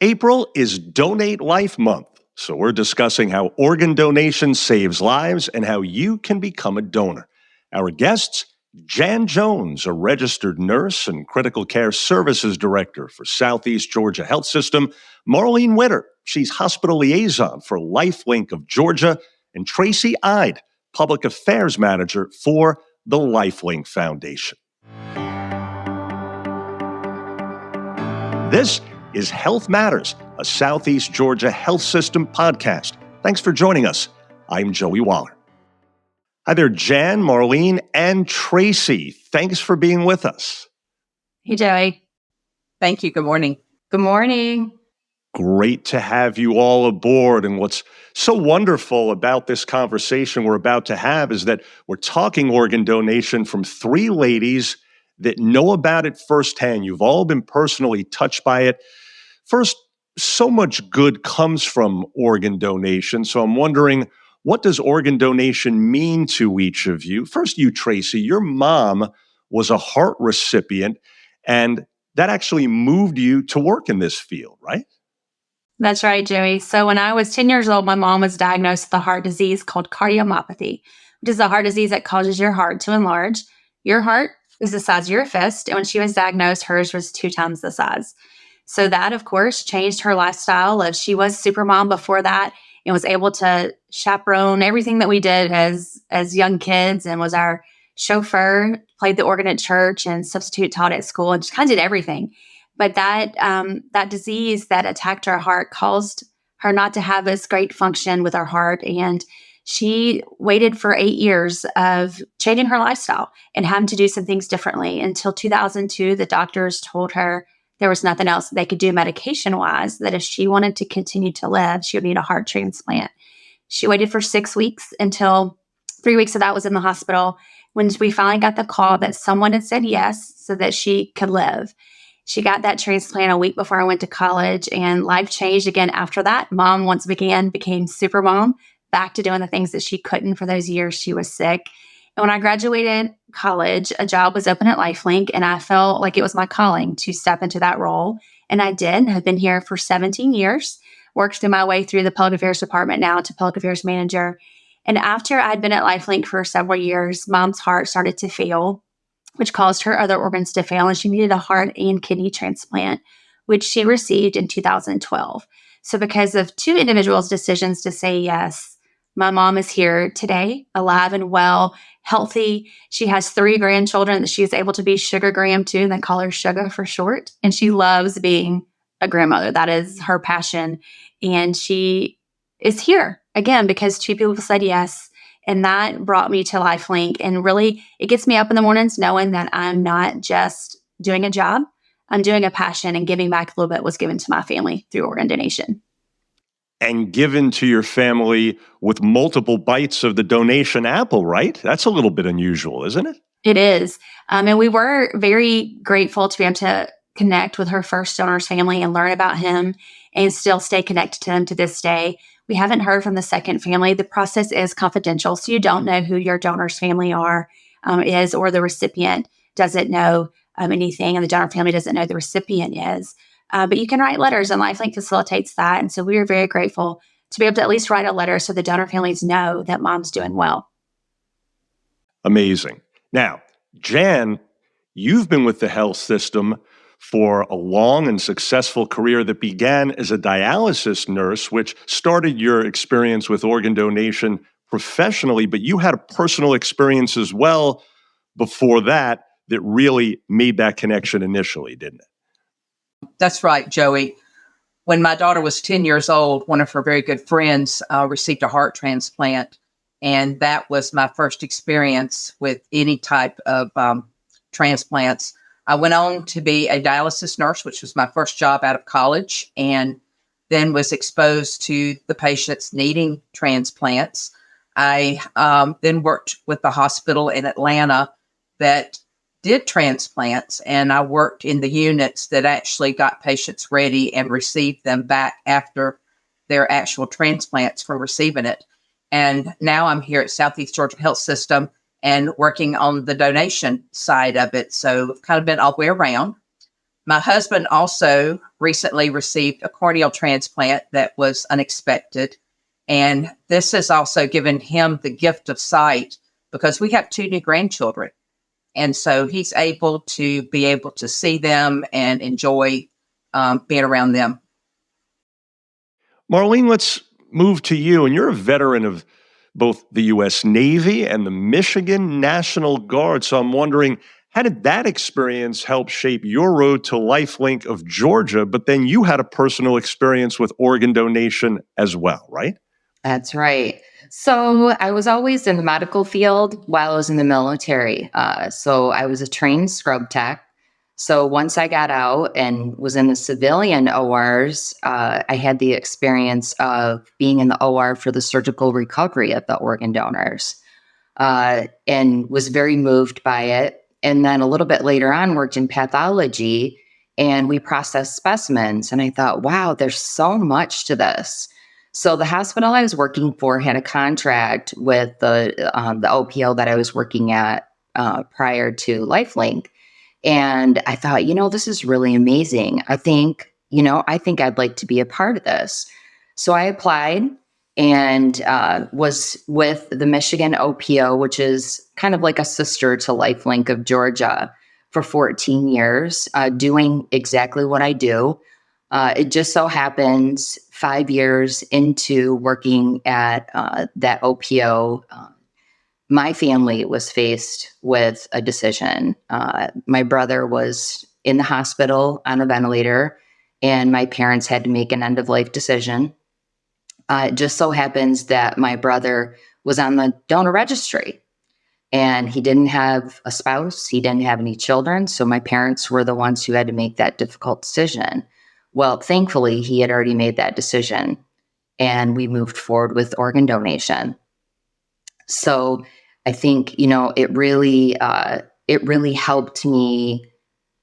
April is Donate Life Month, so we're discussing how organ donation saves lives and how you can become a donor. Our guests, Jan Jones, a registered nurse and critical care services director for Southeast Georgia Health System, Marlene Witter, she's hospital liaison for LifeLink of Georgia, and Tracy Ide, public affairs manager for the LifeLink Foundation. This is Health Matters, a Southeast Georgia Health System podcast. Thanks for joining us. I'm Joey Waller. Hi there, Jan, Marlene, and Tracy. Thanks for being with us. Hey, Joey. Thank you. Good morning. Good morning. Great to have you all aboard. And what's so wonderful about this conversation we're about to have is that we're talking organ donation from three ladies that know about it firsthand. You've all been personally touched by it. First, so much good comes from organ donation. So I'm wondering, what does organ donation mean to each of you? First, you, Tracy, your mom was a heart recipient, and that actually moved you to work in this field, right? That's right, Joey. So when I was 10 years old, my mom was diagnosed with a heart disease called cardiomyopathy, which is a heart disease that causes your heart to enlarge. Your heart is the size of your fist, and when she was diagnosed, hers was 2 times the size. So that, of course, changed her lifestyle. She was super mom before that and was able to chaperone everything that we did as young kids, and was our chauffeur, played the organ at church and substitute taught at school, and just kind of did everything. But that disease that attacked her heart caused her not to have as great function with her heart. And she waited for 8 years of changing her lifestyle and having to do some things differently until 2002. The doctors told her there was nothing else they could do medication-wise, that if she wanted to continue to live, she would need a heart transplant. She waited for 6 weeks until 3 weeks of that was in the hospital when we finally got the call that someone had said yes so that she could live. She got that transplant a week before I went to college, and life changed again after that. Mom once again became super mom, back to doing the things that she couldn't for those years she was sick. And when I graduated college, a job was open at LifeLink, and I felt like it was my calling to step into that role. And I did. I've been here for 17 years, worked through my way through the public affairs department now to public affairs manager. And after I'd been at LifeLink for several years, Mom's heart started to fail, which caused her other organs to fail, and she needed a heart and kidney transplant, which she received in 2012. So because of 2 individuals' decisions to say yes, my mom is here today, alive and well, healthy. She has 3 grandchildren that she is able to be Sugar Graham to, and they call her Sugar for short. And she loves being a grandmother. That is her passion. And she is here again because 2 people said yes. And that brought me to LifeLink. And really, it gets me up in the mornings knowing that I'm not just doing a job, I'm doing a passion, and giving back a little bit was given to my family through organ donation. And given to your family with multiple bites of the donation apple, right? That's a little bit unusual, isn't it? It is. And we were very grateful to be able to connect with her first donor's family and learn about him and still stay connected to them to this day. We haven't heard from the second family. The process is confidential, so you don't know who your donor's family is, or the recipient doesn't know anything, and the donor family doesn't know the recipient is. But you can write letters, and LifeLink facilitates that. And so we are very grateful to be able to at least write a letter so the donor families know that mom's doing well. Amazing. Now, Jan, you've been with the health system for a long and successful career that began as a dialysis nurse, which started your experience with organ donation professionally, but you had a personal experience as well before that that really made that connection initially, didn't it? That's right, Joey. When my daughter was 10 years old, one of her very good friends received a heart transplant. And that was my first experience with any type of transplants. I went on to be a dialysis nurse, which was my first job out of college, and then was exposed to the patients needing transplants. I then worked with the hospital in Atlanta that did transplants, and I worked in the units that actually got patients ready and received them back after their actual transplants for receiving it. And now I'm here at Southeast Georgia Health System and working on the donation side of it. So I've kind of been all the way around. My husband also recently received a corneal transplant that was unexpected. And this has also given him the gift of sight because we have two new grandchildren. And so he's able to see them and enjoy being around them. Marlene, let's move to you. And you're a veteran of both the U.S. Navy and the Michigan National Guard. So I'm wondering, how did that experience help shape your road to LifeLink of Georgia? But then you had a personal experience with organ donation as well, right? That's right. So I was always in the medical field while I was in the military. So I was a trained scrub tech. So once I got out and was in the civilian ORs, I had the experience of being in the OR for the surgical recovery of the organ donors, and was very moved by it. And then a little bit later on, worked in pathology, and we processed specimens. And I thought, wow, there's so much to this. So the hospital I was working for had a contract with the OPO that I was working at prior to LifeLink. And I thought, this is really amazing. I think I'd like to be a part of this. So I applied and was with the Michigan OPO, which is kind of like a sister to LifeLink of Georgia, for 14 years, doing exactly what I do. It just so happens 5 years into working at that OPO, my family was faced with a decision. My brother was in the hospital on a ventilator, and my parents had to make an end-of-life decision. It just so happens that my brother was on the donor registry, and he didn't have a spouse. He didn't have any children, so my parents were the ones who had to make that difficult decision. Well, thankfully, he had already made that decision, and we moved forward with organ donation. So I think, it really helped me.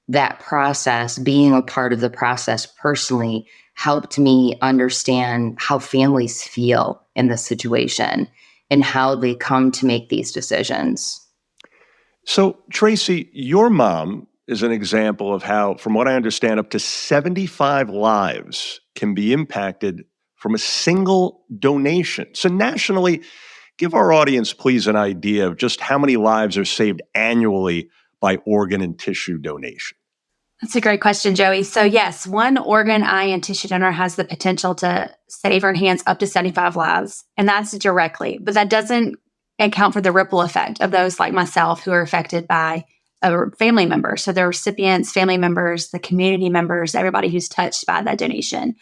That process, being a part of the process personally, helped me understand how families feel in this situation and how they come to make these decisions. So, Tracy, your mom is an example of how, from what I understand, up to 75 lives can be impacted from a single donation. So nationally, give our audience, please, an idea of just how many lives are saved annually by organ and tissue donation. That's a great question, Joey. So yes, one organ, eye, and tissue donor has the potential to save or enhance up to 75 lives, and that's directly. But that doesn't account for the ripple effect of those like myself who are affected by a family member. So the recipients, family members, the community members, everybody who's touched by that donation.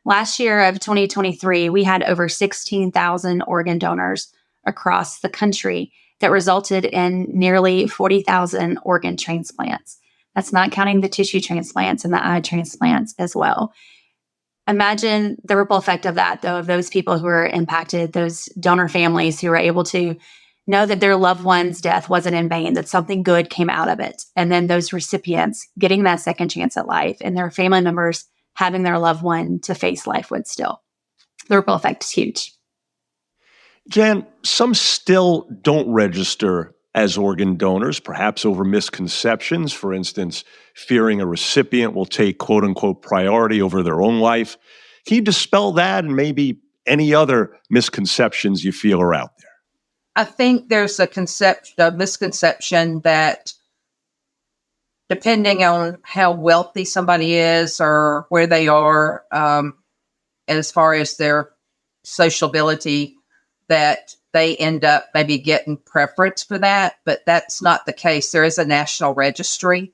Last year of 2023, we had over 16,000 organ donors across the country that resulted in nearly 40,000 organ transplants. That's not counting the tissue transplants and the eye transplants as well. Imagine the ripple effect of that, though, of those people who are impacted, those donor families who are able to know that their loved one's death wasn't in vain, that something good came out of it. And then those recipients getting that second chance at life and their family members having their loved one to face life with still. The ripple effect is huge. Jan, some still don't register as organ donors, perhaps over misconceptions. For instance, fearing a recipient will take quote unquote priority over their own life. Can you dispel that and maybe any other misconceptions you feel are out there? I think there's a misconception that depending on how wealthy somebody is or where they are, as far as their social ability, that they end up maybe getting preference for that, but that's not the case. There is a national registry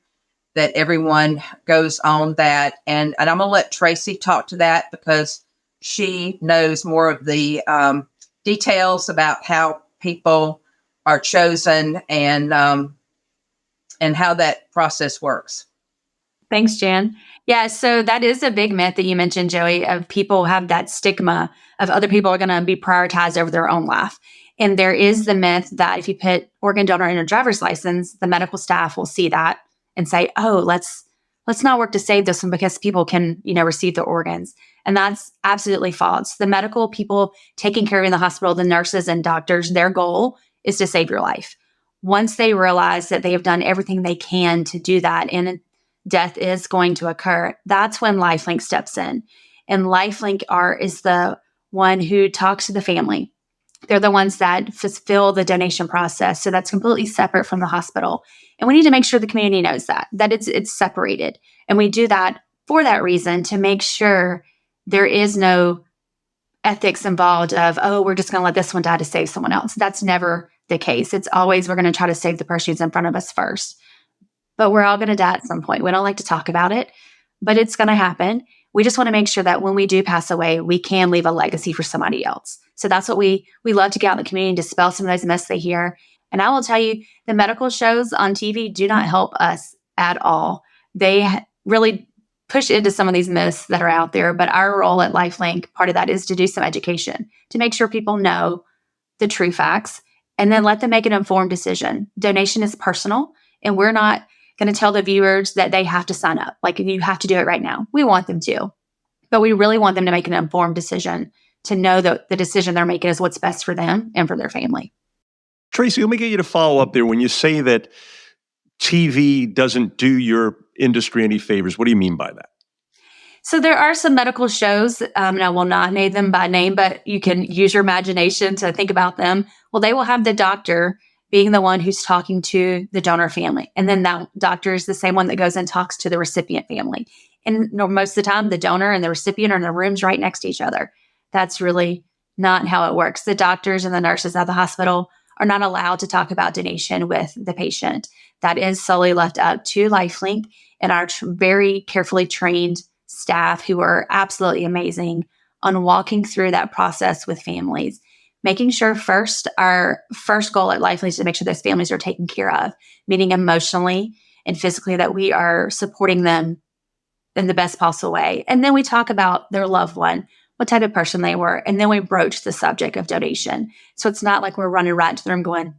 that everyone goes on that. And I'm going to let Tracy talk to that because she knows more of the details about how people are chosen and how that process works. Thanks, Jan. Yeah, so that is a big myth that you mentioned, Joey, of people have that stigma of other people are going to be prioritized over their own life. And there is the myth that if you put organ donor in your driver's license, the medical staff will see that and say, oh, let's not work to save this one because people can, receive the organs. And that's absolutely false. The medical people taking care of you in the hospital, the nurses and doctors, their goal is to save your life. Once they realize that they have done everything they can to do that, and death is going to occur, that's when LifeLink steps in. And LifeLink is the one who talks to the family. They're the ones that fulfill the donation process. So that's completely separate from the hospital. And we need to make sure the community knows that it's separated. And we do that for that reason, to make sure there is no ethics involved of, oh, we're just going to let this one die to save someone else. That's never the case. It's always, we're going to try to save the person who's in front of us first. But we're all going to die at some point. We don't like to talk about it, but it's going to happen. We just want to make sure that when we do pass away, we can leave a legacy for somebody else. So that's what we love to get out in the community and dispel some of those myths they hear. And I will tell you, the medical shows on TV do not help us at all. They really push into some of these myths that are out there. But our role at LifeLink, part of that is to do some education, to make sure people know the true facts, and then let them make an informed decision. Donation is personal, and we're not going to tell the viewers that they have to sign up. Like, you have to do it right now. We want them to, but we really want them to make an informed decision, to know that the decision they're making is what's best for them and for their family. Tracy, let me get you to follow up there. When you say that TV doesn't do your industry any favors, what do you mean by that? So there are some medical shows, and I will not name them by name, but you can use your imagination to think about them. Well, they will have the doctor being the one who's talking to the donor family. And then that doctor is the same one that goes and talks to the recipient family. And most of the time, the donor and the recipient are in the rooms right next to each other. That's really not how it works. The doctors and the nurses at the hospital are not allowed to talk about donation with the patient. That is solely left up to LifeLink and our very carefully trained staff, who are absolutely amazing on walking through that process with families. Making sure our first goal at LifeLink is to make sure those families are taken care of, meaning emotionally and physically, that we are supporting them in the best possible way. And then we talk about their loved one, what type of person they were, and then we broach the subject of donation. So it's not like we're running right into the room going,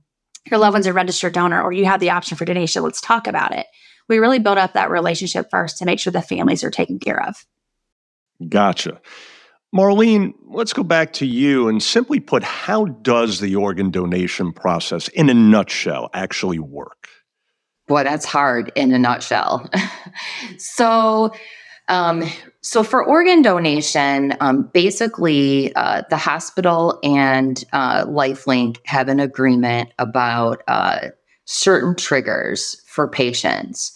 your loved one's a registered donor, or you have the option for donation, let's talk about it. We really build up that relationship first to make sure the families are taken care of. Gotcha. Marlene, let's go back to you and simply put, how does the organ donation process in a nutshell actually work? Boy, that's hard in a nutshell. So for organ donation, basically the hospital and LifeLink have an agreement about certain triggers for patients.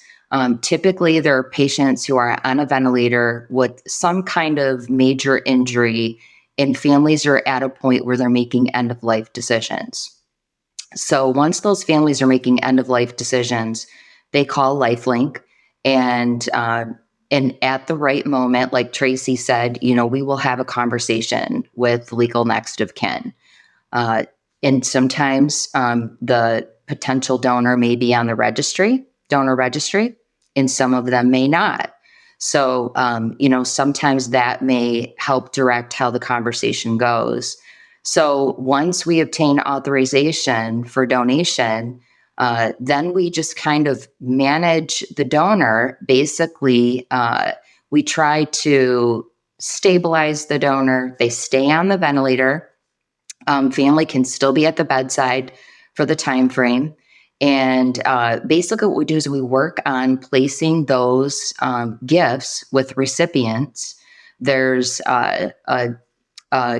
Typically, there are patients who are on a ventilator with some kind of major injury, and families are at a point where they're making end-of-life decisions. So once those families are making end-of-life decisions, they call LifeLink, and at the right moment, like Tracy said, we will have a conversation with legal next of kin. And sometimes the potential donor may be on the donor registry, and some of them may not. So, sometimes that may help direct how the conversation goes. So once we obtain authorization for donation, then we just kind of manage the donor. Basically, we try to stabilize the donor. They stay on the ventilator. Family can still be at the bedside for the time frame. And basically what we do is we work on placing those gifts with recipients. There's a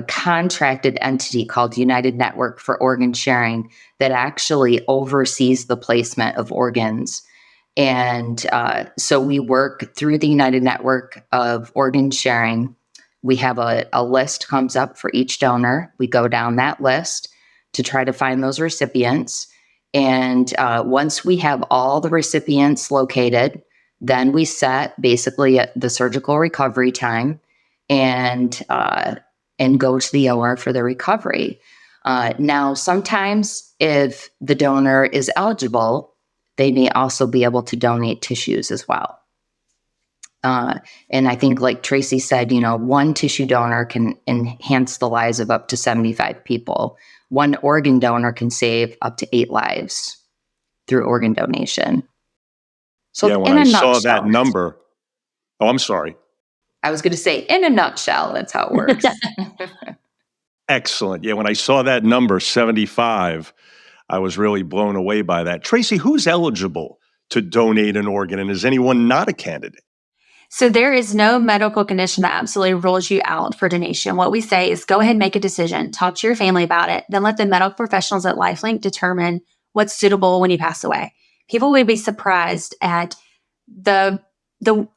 contracted entity called United Network for Organ Sharing that actually oversees the placement of organs. And so we work through the United Network of Organ Sharing. We have a list comes up for each donor. We go down that list to try to find those recipients. And once we have all the recipients located, then we set basically the surgical recovery time and go to the OR for the recovery. Now, sometimes if the donor is eligible, they may also be able to donate tissues as well. And I think, like Tracy said, one tissue donor can enhance the lives of up to 75 people. One organ donor can save up to 8 lives through organ donation. So yeah, when I saw that number, I'm sorry. I was going to say, in a nutshell, that's how it works. Excellent. Yeah, when I saw that number, 75, I was really blown away by that. Tracy, who's eligible to donate an organ? And is anyone not a candidate? So there is no medical condition that absolutely rules you out for donation. What we say is go ahead and make a decision, talk to your family about it, then let the medical professionals at LifeLink determine what's suitable when you pass away. People would be surprised at the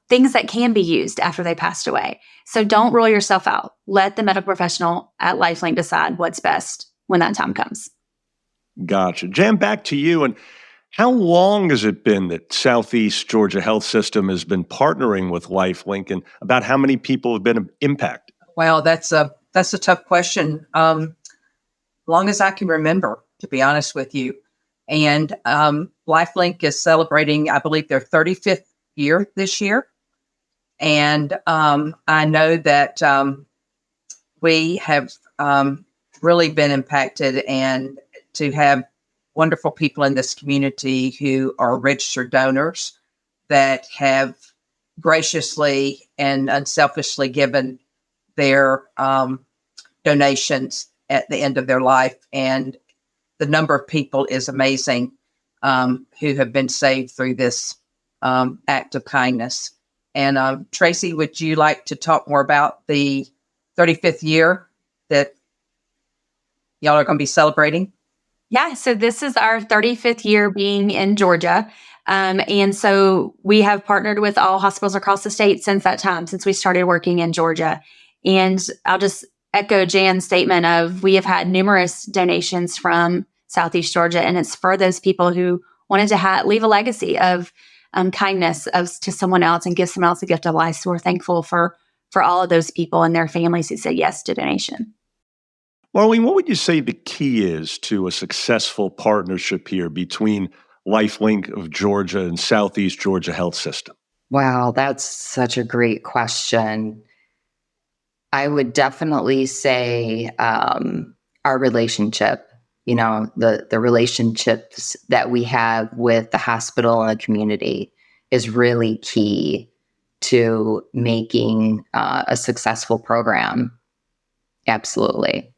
things that can be used after they passed away. So don't rule yourself out. Let the medical professional at LifeLink decide what's best when that time comes. Gotcha. Jan, back to you. And how long has it been that Southeast Georgia Health System has been partnering with LifeLink, and about how many people have been impacted? Well, that's a tough question. Long as I can remember, to be honest with you. And LifeLink is celebrating, I believe, their 35th year this year. And I know that we have really been impacted, and to have wonderful people in this community who are registered donors that have graciously and unselfishly given their donations at the end of their life. And the number of people is amazing who have been saved through this act of kindness. And Tracy, would you like to talk more about the 35th year that y'all are going to be celebrating? Yeah, so this is our 35th year being in Georgia. And so we have partnered with all hospitals across the state since that time, since we started working in Georgia. And I'll just echo Jan's statement of we have had numerous donations from Southeast Georgia, and it's for those people who wanted to leave a legacy of kindness to someone else and give someone else a gift of life. So we're thankful for all of those people and their families who said yes to donation. Marlene, what would you say the key is to a successful partnership here between LifeLink of Georgia and Southeast Georgia Health System? Wow, that's such a great question. I would definitely say our relationship, the relationships that we have with the hospital and the community is really key to making a successful program. Absolutely.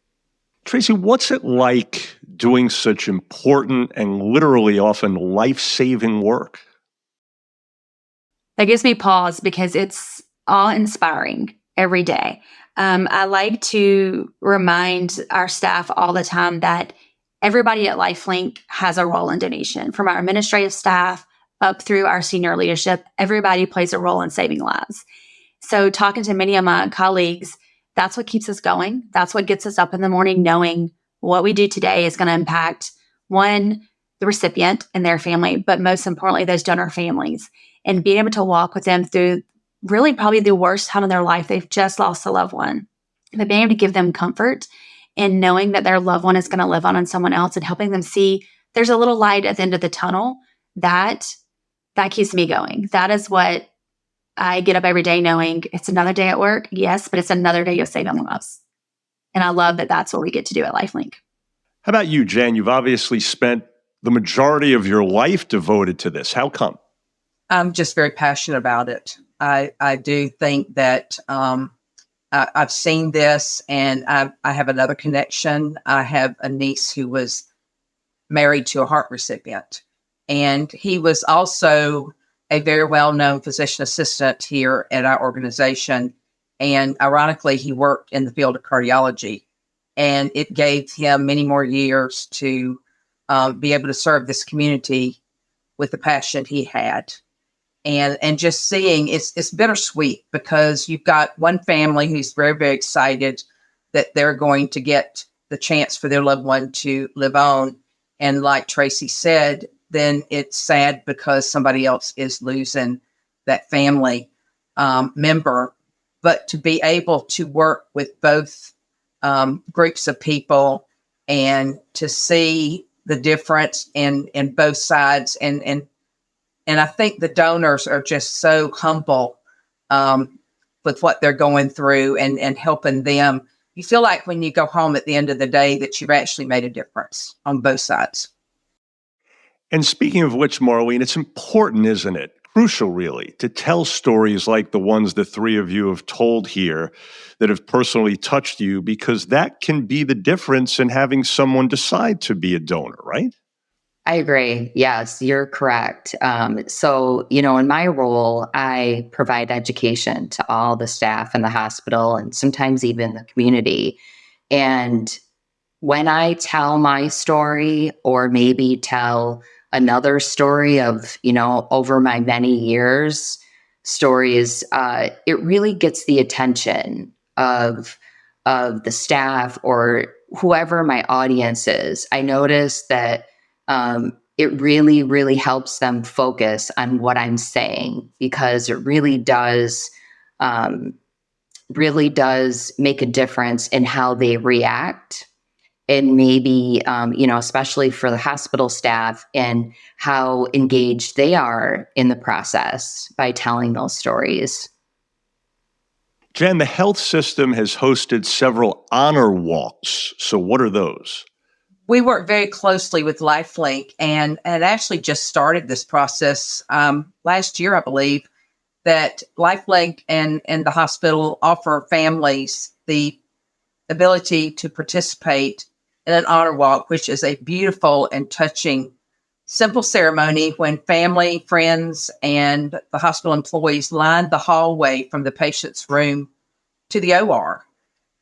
Tracy, what's it like doing such important and literally often life-saving work? That gives me pause because it's awe-inspiring every day. I like to remind our staff all the time that everybody at LifeLink has a role in donation, from our administrative staff up through our senior leadership. Everybody plays a role in saving lives. So talking to many of my colleagues, that's what keeps us going. That's what gets us up in the morning, knowing what we do today is going to impact, one, the recipient and their family, but most importantly, those donor families, and being able to walk with them through really probably the worst time in their life. They've just lost a loved one, but being able to give them comfort and knowing that their loved one is going to live on in someone else, and helping them see there's a little light at the end of the tunnel, that keeps me going. That is what I get up every day knowing it's another day at work, yes, but it's another day of saving lives. And I love that that's what we get to do at LifeLink. How about you, Jan? You've obviously spent the majority of your life devoted to this. How come? I'm just very passionate about it. I do think that I've seen this, and I have another connection. I have a niece who was married to a heart recipient, and he was also a very well-known physician assistant here at our organization. And ironically, he worked in the field of cardiology, and it gave him many more years to be able to serve this community with the passion he had. And just seeing it's bittersweet, because you've got one family who's very, very excited that they're going to get the chance for their loved one to live on. And like Tracy said, then it's sad because somebody else is losing that family member. But to be able to work with both groups of people and to see the difference in both sides, and I think the donors are just so humble with what they're going through and helping them. You feel like when you go home at the end of the day that you've actually made a difference on both sides. And speaking of which, Marlene, it's important, isn't it? Crucial, really, to tell stories like the ones the three of you have told here that have personally touched you, because that can be the difference in having someone decide to be a donor, right? I agree. Yes, you're correct. So, in my role, I provide education to all the staff in the hospital and sometimes even the community. And when I tell my story or maybe tell another story of, over my many years, stories, it really gets the attention of the staff or whoever my audience is. I notice that it really, really helps them focus on what I'm saying because it really does make a difference in how they react and maybe, especially for the hospital staff and how engaged they are in the process by telling those stories. Jen, the health system has hosted several honor walks. So, what are those? We work very closely with LifeLink and actually just started this process last year, I believe, that LifeLink and the hospital offer families the ability to participate in an honor walk, which is a beautiful and touching, simple ceremony when family, friends, and the hospital employees line the hallway from the patient's room to the OR.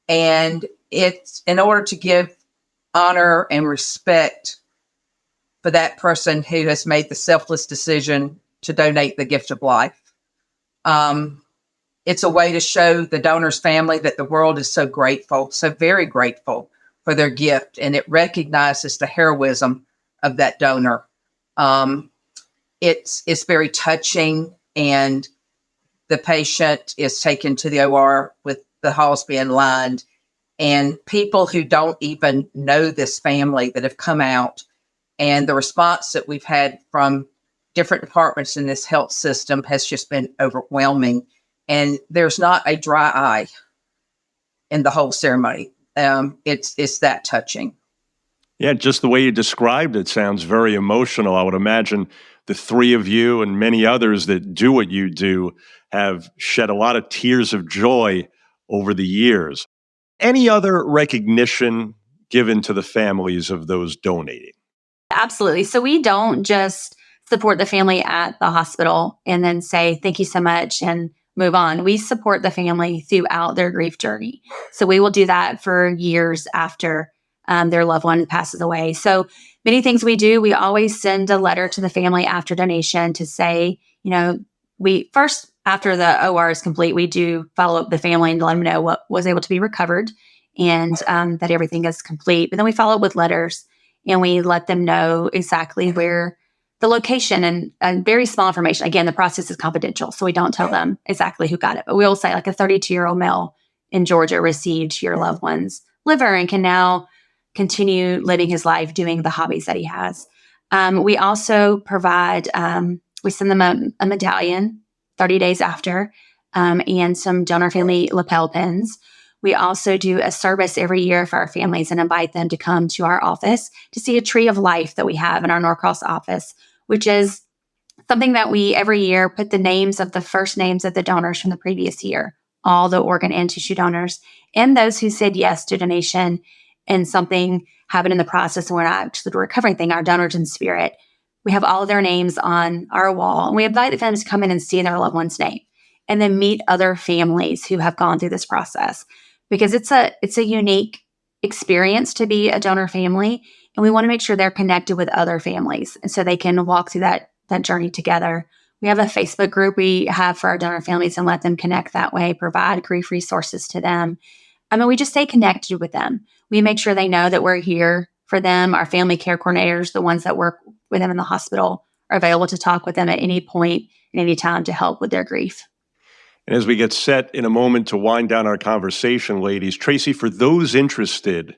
And it's in order to give honor and respect for that person who has made the selfless decision to donate the gift of life. It's a way to show the donor's family that the world is so grateful, so very grateful for their gift, and it recognizes the heroism of that donor. It's very touching, and the patient is taken to the OR with the halls being lined, and people who don't even know this family that have come out, and the response that we've had from different departments in this health system has just been overwhelming. And there's not a dry eye in the whole ceremony. It's that touching. Yeah, just the way you described it sounds very emotional. I would imagine the three of you and many others that do what you do have shed a lot of tears of joy over the years. Any other recognition given to the families of those donating? Absolutely. So we don't just support the family at the hospital and then say, thank you so much and move on. We support the family throughout their grief journey. So we will do that for years after their loved one passes away. So many things we do, we always send a letter to the family after donation to say, we first, after the OR is complete, we do follow up the family and let them know what was able to be recovered and that everything is complete. But then we follow up with letters and we let them know exactly where the location and very small information. Again, the process is confidential, so we don't tell them exactly who got it. But we'll say like a 32-year-old male in Georgia received your loved one's liver and can now continue living his life doing the hobbies that he has. We also provide, we send them a medallion 30 days after and some donor family lapel pins. We also do a service every year for our families and invite them to come to our office to see a tree of life that we have in our Norcross office, which is something that we every year put the first names of the donors from the previous year, all the organ and tissue donors, and those who said yes to donation and something happened in the process and we're not actually the recovering thing, our donors in spirit. We have all of their names on our wall and we invite the families to come in and see their loved one's name and then meet other families who have gone through this process. Because it's a unique experience to be a donor family, and we want to make sure they're connected with other families, and so they can walk through that journey together. We have a Facebook group we have for our donor families and let them connect that way, provide grief resources to them. We just stay connected with them. We make sure they know that we're here for them. Our family care coordinators, the ones that work with them in the hospital, are available to talk with them at any point and any time to help with their grief. And as we get set in a moment to wind down our conversation, ladies, Tracy, for those interested,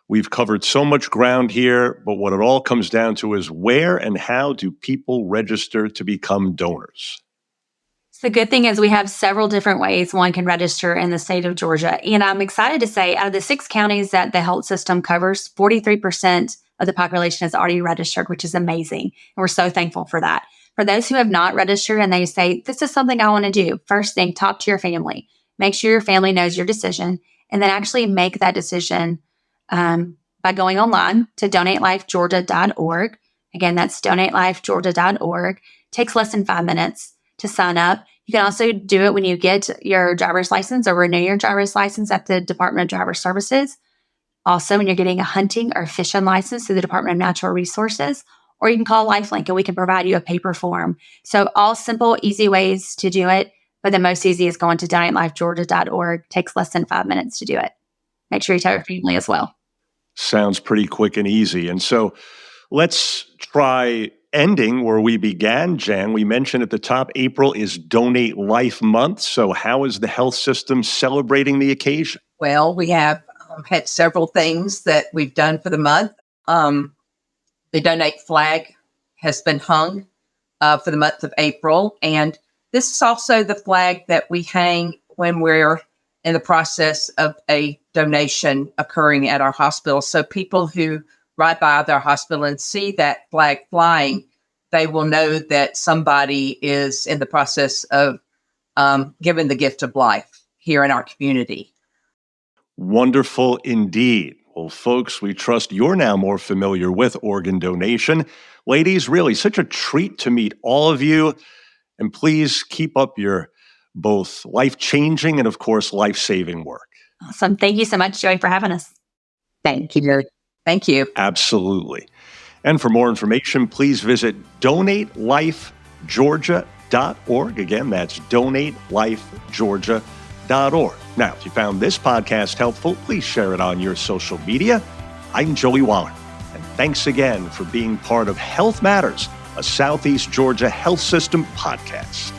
we've covered so much ground here, but what it all comes down to is where and how do people register to become donors? So the good thing is we have several different ways one can register in the state of Georgia. And I'm excited to say out of the 6 counties that the health system covers, 43% of the population has already registered, which is amazing. And we're so thankful for that. For those who have not registered and they say, this is something I want to do, first thing, talk to your family. Make sure your family knows your decision and then actually make that decision by going online to donatelifegeorgia.org Again, that's donatelifegeorgia.org. Takes less than 5 minutes to sign up. You can also do it when you get your driver's license or renew your driver's license at the Department of Driver Services. Also, when you're getting a hunting or fishing license through the Department of Natural Resources, or you can call Lifelink and we can provide you a paper form. So all simple, easy ways to do it, but the most easy is going to donatelifegeorgia.org. Takes less than 5 minutes to do it. Make sure you tell your family as well. Sounds pretty quick and easy. And so let's try ending where we began, Jan. We mentioned at the top, April is Donate Life Month. So how is the health system celebrating the occasion? Well, we have had several things that we've done for the month. The Donate flag has been hung for the month of April. And this is also the flag that we hang when we're in the process of a donation occurring at our hospital. So people who ride by their hospital and see that flag flying, they will know that somebody is in the process of giving the gift of life here in our community. Wonderful indeed. Well, folks, we trust you're now more familiar with organ donation. Ladies, really such a treat to meet all of you. And please keep up your both life-changing and, of course, life-saving work. Awesome. Thank you so much, Joey, for having us. Thank you. Thank you. Absolutely. And for more information, please visit donatelifegeorgia.org. Again, that's donatelifegeorgia.org. Now, if you found this podcast helpful, please share it on your social media. I'm Joey Waller, and thanks again for being part of Health Matters, a Southeast Georgia health system podcast.